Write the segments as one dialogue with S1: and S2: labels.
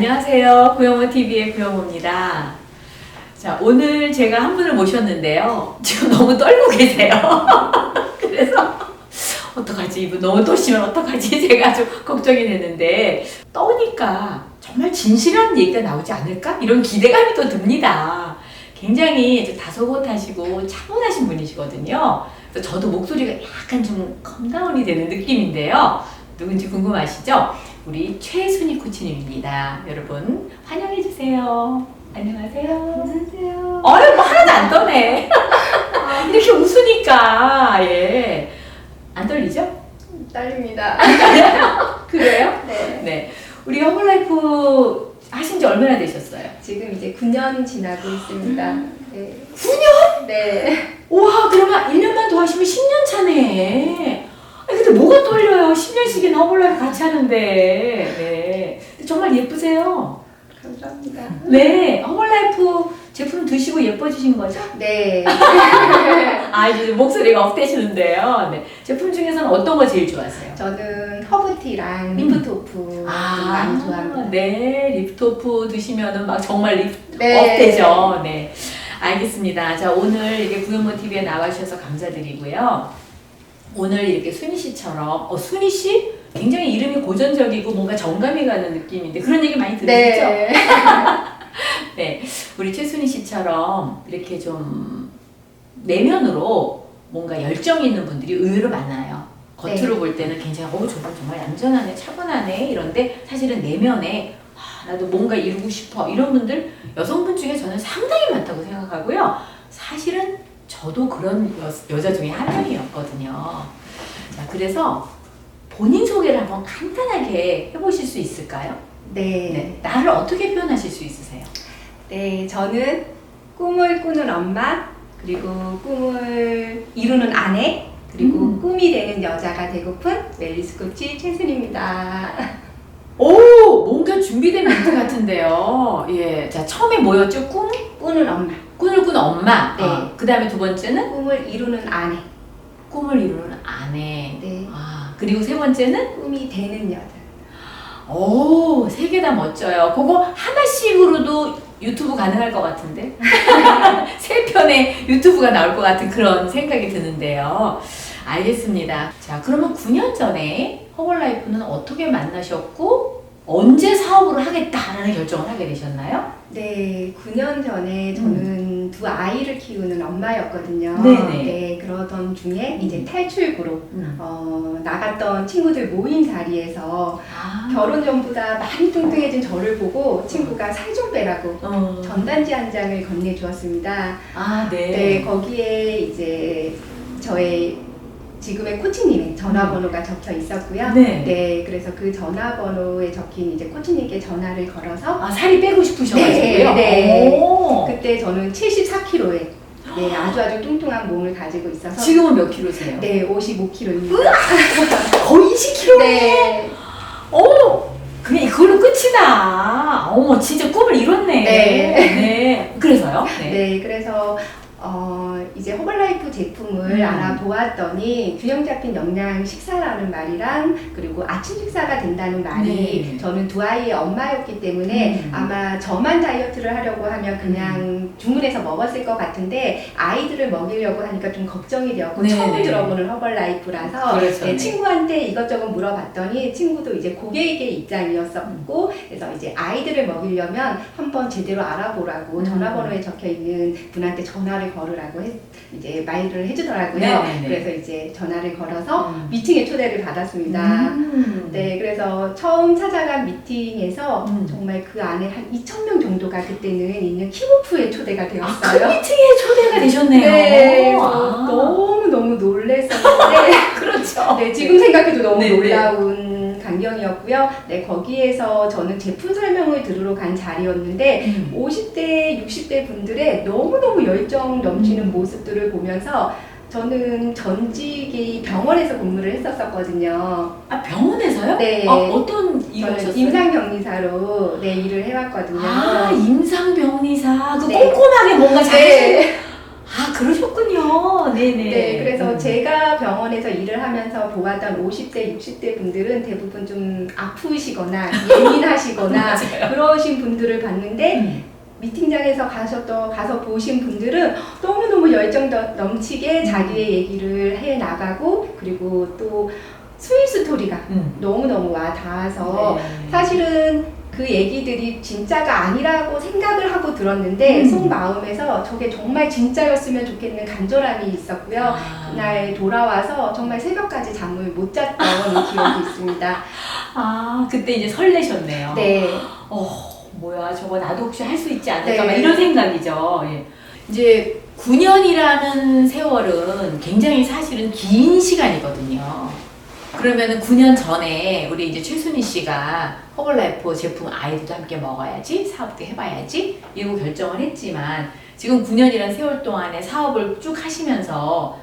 S1: 안녕하세요. 구영모TV의 구영모입니다. 자, 오늘 제가 한 분을 모셨는데요. 지금 너무 떨고 계세요. 그래서 어떡하지? 이분 너무 떠시면 어떡하지? 제가 좀 걱정이 되는데 떠니까 정말 진실한 얘기가 나오지 않을까? 이런 기대감이 또 듭니다. 굉장히 다소곳하시고 차분하신 분이시거든요. 그래서 저도 목소리가 약간 좀 컴다운이 되는 느낌인데요. 누군지 궁금하시죠? 우리 최순희 코치님입니다. 여러분 환영해주세요. 안녕하세요.
S2: 안녕하세요.
S1: 어휴, 뭐 하나도 안 떠네. 이렇게 웃으니까, 예. 안 떨리죠?
S2: 딸입니다.
S1: 그래요?
S2: 네.
S1: 네. 우리 허블라이프 하신 지 얼마나 되셨어요?
S2: 지금 이제 9년 지나고 있습니다. 네.
S1: 9년?
S2: 네.
S1: 우와, 그러면 1년만 더 하시면 10년 차네. 아니, 근데 뭐가 떨려요? 10년씩이나 허블라이프 같이 하는데. 네. 근데 정말 예쁘세요.
S2: 감사합니다.
S1: 네. 허블라이프 제품 드시고 예뻐지신 거죠?
S2: 네.
S1: 아, 이제 목소리가 업되시는데요. 네. 제품 중에서는 어떤 거 제일 좋아하세요?
S2: 저는 허브티랑 리프토프 많이 좋아합니다.
S1: 네. 리프토프 드시면은 막 정말
S2: 네.
S1: 업되죠. 네. 알겠습니다. 자, 오늘 이렇게 구영모TV에 나와주셔서 감사드리고요. 오늘 이렇게 순희 씨처럼, 순희 씨? 굉장히 이름이 고전적이고 뭔가 정감이 가는 느낌인데 그런 얘기 많이 들으시죠?
S2: 네.
S1: 네. 우리 최순희 씨처럼 이렇게 좀 내면으로 뭔가 열정이 있는 분들이 의외로 많아요. 겉으로
S2: 네.
S1: 볼 때는 굉장히 저건 정말 얌전하네, 차분하네 이런데 사실은 내면에 나도 뭔가 이루고 싶어 이런 분들 여성분 중에 저는 상당히 많다고 생각하고요. 사실은 저도 그런 여자 중에 한 명이었거든요. 자, 그래서 본인 소개를 한번 간단하게 해보실 수 있을까요?
S2: 네.
S1: 네. 나를 어떻게 표현하실 수 있으세요?
S2: 네. 저는 꿈을 꾸는 엄마, 그리고 꿈을 이루는 아내, 그리고 꿈이 되는 여자가 되고픈 웰니스 코치 최순희입니다.
S1: 오! 뭔가 준비된 멘트 같은데요. 예. 자, 처음에 뭐였죠?
S2: 꾸는 엄마,
S1: 꿈을 꾸는 엄마.
S2: 네.
S1: 그 다음에 두 번째는
S2: 꿈을 이루는 아내,
S1: 꿈을 이루는 아내.
S2: 네.
S1: 그리고 세 번째는
S2: 꿈이 되는 여자.
S1: 오, 세 개 다 멋져요. 그거 하나씩으로도 유튜브 가능할 것 같은데? 세 편의 유튜브가 나올 것 같은 그런 생각이 드는데요. 알겠습니다. 자, 그러면 9년 전에 허블라이프는 어떻게 만나셨고, 언제 사업을 하겠다라는 결정을 하게 되셨나요?
S2: 네, 9년 전에 저는 두 아이를 키우는 엄마였거든요.
S1: 네네.
S2: 네, 그러던 중에 이제 탈출구로 나갔던 친구들 모임 자리에서 결혼 전보다 많이 뚱뚱해진 저를 보고 친구가 살 좀 빼라고 전단지 한 장을 건네주었습니다.
S1: 네.
S2: 네, 거기에 이제 저의 지금의 코치님의 전화번호가 적혀 있었고요.
S1: 네.
S2: 네, 그래서 그 전화번호에 적힌 이제 코치님께 전화를 걸어서
S1: 살이 빼고 싶으셔가지고요?
S2: 네, 네.
S1: 오.
S2: 그때 저는 74kg에 네, 아주 뚱뚱한 몸을 가지고 있어서
S1: 지금은 몇 킬로세요?
S2: 네, 55kg입니다.
S1: 거의 20kg?
S2: 네.
S1: 그냥 이걸로 끝이다. 어머, 진짜 꿈을 이뤘네.
S2: 네.
S1: 네. 그래서요?
S2: 네, 그래서 이제 허블라이프 제품을 알아보았더니 균형 잡힌 영양 식사라는 말이랑 그리고 아침 식사가 된다는 말이
S1: 네.
S2: 저는 두 아이의 엄마였기 때문에 아마 저만 다이어트를 하려고 하면 그냥 주문해서 먹었을 것 같은데 아이들을 먹이려고 하니까 좀 걱정이 되었고
S1: 네,
S2: 처음
S1: 네.
S2: 들어보는 허블라이프라서
S1: 그렇죠,
S2: 네,
S1: 네.
S2: 친구한테 이것저것 물어봤더니 친구도 이제 고객의 입장이었었고 그래서 이제 아이들을 먹이려면 한번 제대로 알아보라고 전화번호에 적혀 있는 분한테 전화를 걸으라고 이제 말을 해주더라고요.
S1: 네네네.
S2: 그래서 이제 전화를 걸어서 미팅에 초대를 받았습니다. 네, 그래서 처음 찾아간 미팅에서 정말 그 안에 한 2,000명 정도가 그때는 있는 킥오프에 초대가
S1: 그
S2: 되었어요.
S1: 미팅에 초대가 되셨네요.
S2: 네, 너무 놀랐었는데
S1: 그렇죠.
S2: 네, 지금 생각해도 너무
S1: 네네.
S2: 놀라운 광경이었고요. 네, 거기에서 저는 제품 설명을 들으러 간 자리였는데 50대, 60대 분들의 너무너무 열정 넘치는 모습들을 보면서 저는 전직이 병원에서 근무를 했었거든요.
S1: 병원에서요?
S2: 네.
S1: 어떤 일을
S2: 저는
S1: 하셨어요?
S2: 임상병리사로 네, 일을 해왔거든요.
S1: 임상병리사.
S2: 네.
S1: 꼼꼼하게 뭔가 잘.
S2: 네.
S1: 그러셨군요. 네네.
S2: 네, 그래서 제가 병원에서 일을 하면서 보았던 50대, 60대 분들은 대부분 좀 아프시거나 예민하시거나
S1: 맞아요.
S2: 그러신 분들을 봤는데
S1: 음.
S2: 미팅장에서 가서 보신 분들은 너무너무 열정 넘치게 자기의 얘기를 해 나가고 그리고 또 스윗 스토리가 너무너무 와 닿아서
S1: 네.
S2: 사실은 그 얘기들이 진짜가 아니라고 생각을 하고 들었는데 속마음에서 저게 정말 진짜였으면 좋겠는 간절함이 있었고요. 그날 돌아와서 정말 새벽까지 잠을 못 잤던 기억이 있습니다.
S1: 아, 그때 이제 설레셨네요.
S2: 네.
S1: 뭐야, 저거 나도 혹시 할 수 있지 않을까,
S2: 네.
S1: 막 이런 생각이죠. 예. 이제 9년이라는 세월은 굉장히 사실은 긴 시간이거든요. 그러면은 9년 전에 우리 이제 최순희 씨가 허벌라이프 제품 아이들도 함께 먹어야지, 사업도 해봐야지, 이러고 결정을 했지만 지금 9년이라는 세월 동안에 사업을 쭉 하시면서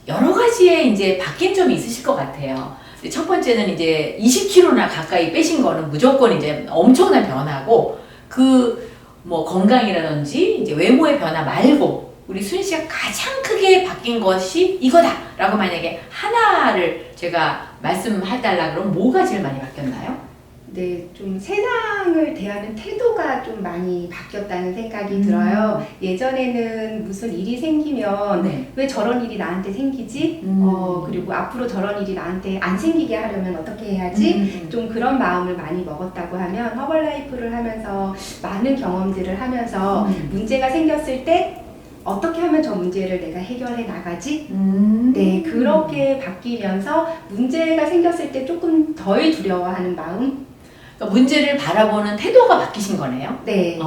S1: 여러 가지의 이제 바뀐 점이 있으실 것 같아요. 첫 번째는 이제 20kg나 가까이 빼신 거는 무조건 이제 엄청난 변화고, 그 뭐 건강이라든지 이제 외모의 변화 말고 우리 순희 씨가 가장 크게 바뀐 것이 이거다라고 만약에 하나를 제가 말씀해달라 그러면 뭐가 제일 많이 바뀌었나요?
S2: 네, 좀 세상을 대하는 태도가 좀 많이 바뀌었다는 생각이 들어요. 예전에는 무슨 일이 생기면
S1: 네.
S2: 왜 저런 일이 나한테 생기지? 그리고 앞으로 저런 일이 나한테 안 생기게 하려면 어떻게 해야지? 좀 그런 마음을 많이 먹었다고 하면 허벌라이프를 하면서 많은 경험들을 하면서 문제가 생겼을 때 어떻게 하면 저 문제를 내가 해결해 나가지? 네, 그렇게 바뀌면서 문제가 생겼을 때 조금 덜 두려워하는 마음?
S1: 그러니까 문제를 바라보는 태도가 바뀌신 거네요.
S2: 네.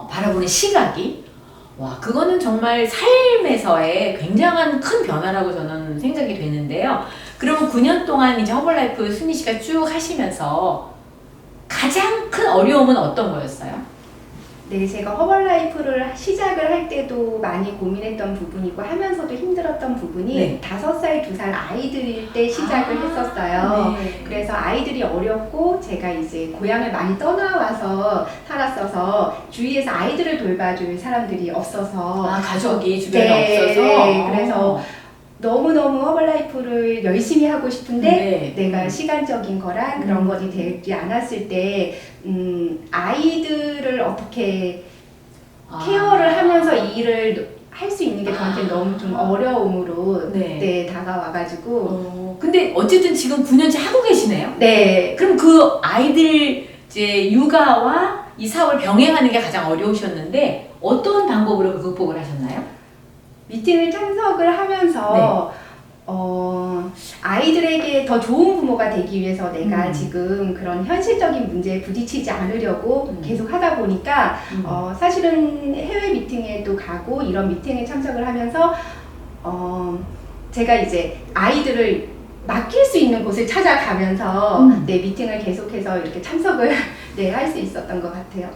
S1: 바라보는 시각이. 와, 그거는 정말 삶에서의 굉장한 큰 변화라고 저는 생각이 되는데요. 그러면 9년 동안 이제 허벌라이프 순희 씨가 쭉 하시면서 가장 큰 어려움은 어떤 거였어요?
S2: 네, 제가 허벌라이프를 시작을 할 때도 많이 고민했던 부분이고 하면서도 힘들었던 부분이
S1: 네.
S2: 5살, 2살 아이들일 때 시작을 했었어요.
S1: 네.
S2: 그래서 아이들이 어렸고 제가 이제 고향을 많이 떠나와서 살았어서 주위에서 아이들을 돌봐줄 사람들이 없어서
S1: 가족이 주변에
S2: 네,
S1: 없어서.
S2: 네, 그래서 너무너무 허벌라이프를 열심히 하고 싶은데 내가 시간적인 거랑 그런 것이 되지 않았을 때 아이들을 어떻게 케어를 하면서 이 일을 할 수 있는 게 저한테 너무 좀 어려움으로
S1: 네.
S2: 다가와가지고
S1: 근데 어쨌든 지금 9년째 하고 계시네요?
S2: 네.
S1: 그럼 그 아이들 이제 육아와 이 사업을 병행하는 게 가장 어려우셨는데 어떤 방법으로 극복을 하셨나요?
S2: 미팅을 참석을 하면서 아이들에게 더 좋은 부모가 되기 위해서 내가 지금 그런 현실적인 문제에 부딪히지 않으려고 계속 하다 보니까 사실은 해외 미팅에도 가고 이런 미팅에 참석을 하면서 제가 이제 아이들을 맡길 수 있는 곳을 찾아가면서 내 미팅을 계속해서 이렇게 참석을 할 수 있었던 것 같아요.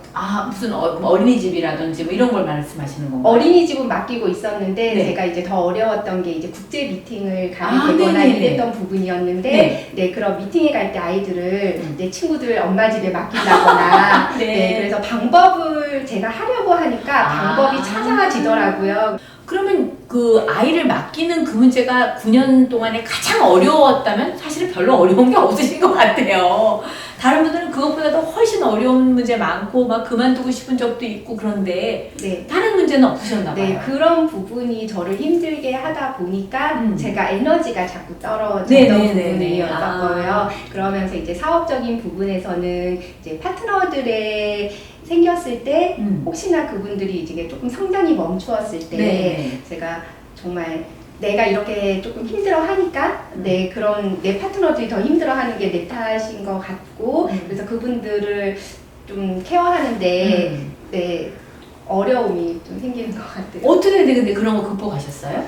S1: 무슨 어린이집이라든지 뭐 이런 걸 말씀하시는 건가요?
S2: 어린이집은 맡기고 있었는데
S1: 네.
S2: 제가 이제 더 어려웠던 게 이제 국제 미팅을 가게 되거나 이랬던 부분이었는데 그런 미팅에 갈 때 아이들을 내 친구들 엄마 집에 맡긴다거나 그래서 방법을 제가 하려고 하니까 방법이 찾아지더라고요.
S1: 그러면 그 아이를 맡기는 그 문제가 9년 동안에 가장 어려웠다면 사실은 별로 어려운 게 없으신 것 같아요. 다른 분들은 그것보다도 훨씬 어려운 문제 많고 막 그만두고 싶은 적도 있고 그런데 다른 문제는 없으셨나 봐요.
S2: 네, 그런 부분이 저를 힘들게 하다 보니까 제가 에너지가 자꾸 떨어졌던 부분이었던 거예요. 그러면서 이제 사업적인 부분에서는 이제 파트너들의 생겼을 때 혹시나 그분들이 이제 조금 성장이 멈추었을 때 제가 정말 내가 이렇게 조금 힘들어 하니까 그런 내 파트너들이 더 힘들어 하는 게 내 탓인 것 같고 그래서 그분들을 좀 케어하는데 어려움이 좀 생기는 것 같아요.
S1: 어떻게 근데 그런 거 극복하셨어요?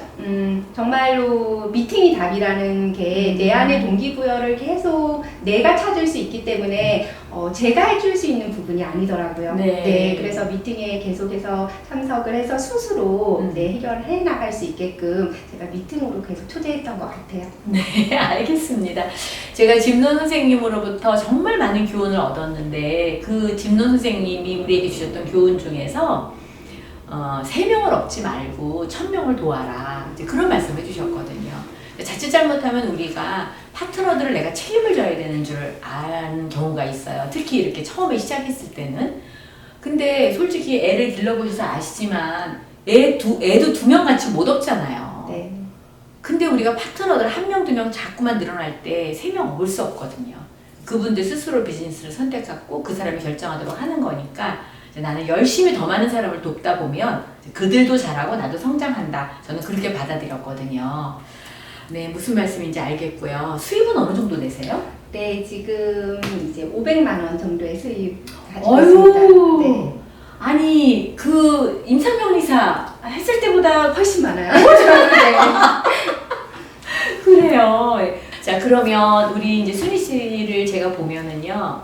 S2: 정말로 미팅이 답이라는 게 내 안에 동기부여를 계속 내가 찾을 수 있기 때문에 제가 해줄 수 있는 부분이 아니더라고요. 그래서 미팅에 계속해서 참석을 해서 스스로 해결을 해 나갈 수 있게끔 제가 미팅으로 계속 초대했던 것 같아요.
S1: 네, 알겠습니다. 제가 집론 선생님으로부터 정말 많은 교훈을 얻었는데 그 집론 선생님이 우리에게 주셨던 교훈 중에서 3명을 얻지 말고 1000명을 도와라. 이제 그런 말씀 해주셨거든요. 자칫 잘못하면 우리가 파트너들을 내가 책임을 져야 되는 줄 아는 경우가 있어요. 특히 이렇게 처음에 시작했을 때는. 근데 솔직히 애를 길러보셔서 아시지만 애도 2명 같이 못 얻잖아요.
S2: 네.
S1: 근데 우리가 파트너들 1명, 2명 자꾸만 늘어날 때 3명 얻을 수 없거든요. 그분들 스스로 비즈니스를 선택하고 그 사람이 결정하도록 하는 거니까 이제 나는 열심히 더 많은 사람을 돕다 보면 그들도 잘하고 나도 성장한다. 저는 그렇게 받아들였거든요. 네, 무슨 말씀인지 알겠고요. 수입은 어느 정도 내세요?
S2: 네, 지금 이제 500만 원 정도의 수입 가지고 있습니다. 네.
S1: 아니 그 임상병리사 했을 때보다
S2: 훨씬 많아요. 네.
S1: 그래요. 자, 그러면 우리 이제 순희 씨를 제가 보면은요,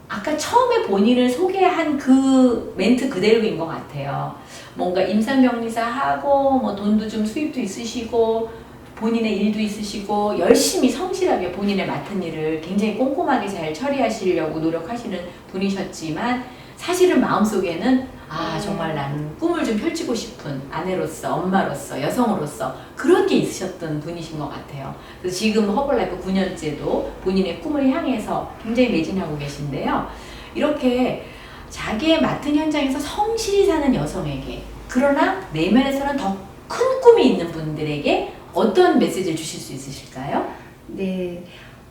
S1: 아까 처음에 본인을 소개한 그 멘트 그대로인 것 같아요. 뭔가 임산병리사 하고, 뭐 돈도 좀 수입도 있으시고, 본인의 일도 있으시고, 열심히 성실하게 본인의 맡은 일을 굉장히 꼼꼼하게 잘 처리하시려고 노력하시는 분이셨지만, 사실은 마음속에는 정말 나는 꿈을 좀 펼치고 싶은 아내로서, 엄마로서, 여성으로서 그런 게 있으셨던 분이신 것 같아요. 그래서 지금 허벌라이프 9년째도 본인의 꿈을 향해서 굉장히 매진하고 계신데요. 이렇게 자기의 맡은 현장에서 성실히 사는 여성에게, 그러나 내면에서는 더 큰 꿈이 있는 분들에게 어떤 메시지를 주실 수 있으실까요?
S2: 네.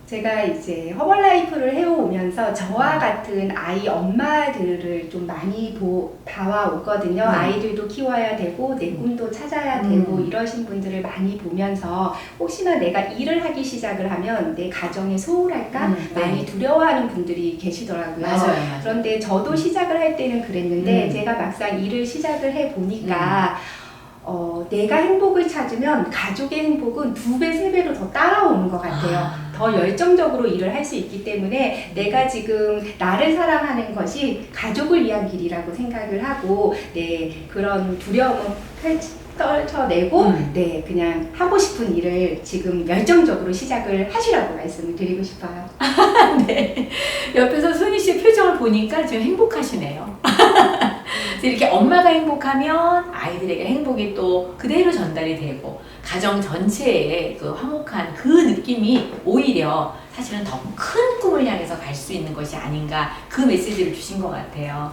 S2: 제가 이제 허벌라이프를 해오면서 저와 같은 아이 엄마들을 좀 많이 봐와오거든요. 아이들도 키워야 되고 내 꿈도 찾아야 되고 이러신 분들을 많이 보면서 혹시나 내가 일을 하기 시작을 하면 내 가정에 소홀할까 많이 두려워하는 분들이 계시더라고요.
S1: 맞아요.
S2: 그런데 저도 시작을 할 때는 그랬는데 제가 막상 일을 시작을 해보니까 내가 행복을 찾으면 가족의 행복은 2배, 3배로 더 따라오는 것 같아요. 더 열정적으로 일을 할 수 있기 때문에 내가 지금 나를 사랑하는 것이 가족을 위한 길이라고 생각을 하고, 네, 그런 두려움은 떨쳐내고, 네, 그냥 하고 싶은 일을 지금 열정적으로 시작을 하시라고 말씀을 드리고 싶어요.
S1: 네. 옆에서 순희 씨 표정을 보니까 지금 행복하시네요. 이렇게 엄마가 행복하면 아이들에게 행복이 또 그대로 전달이 되고 가정 전체에 그 화목한 그 느낌이 오히려 사실은 더 큰 꿈을 향해서 갈 수 있는 것이 아닌가, 그 메시지를 주신 것 같아요.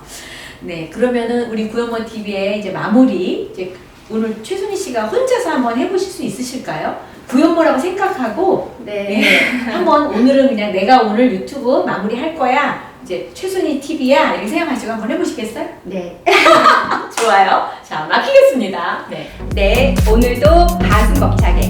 S1: 네, 그러면은 우리 구연모 TV의 이제 마무리, 이제 오늘 최순희 씨가 혼자서 한번 해보실 수 있으실까요? 구연모라고 생각하고
S2: 네.
S1: 한번 오늘은 그냥 내가 오늘 유튜브 마무리 할 거야, 이제 최순희 TV야 이렇게 생각하시고 한번 해보시겠어요?
S2: 네.
S1: 좋아요. 자, 막히겠습니다. 네.
S2: 네, 오늘도 가슴 벅차게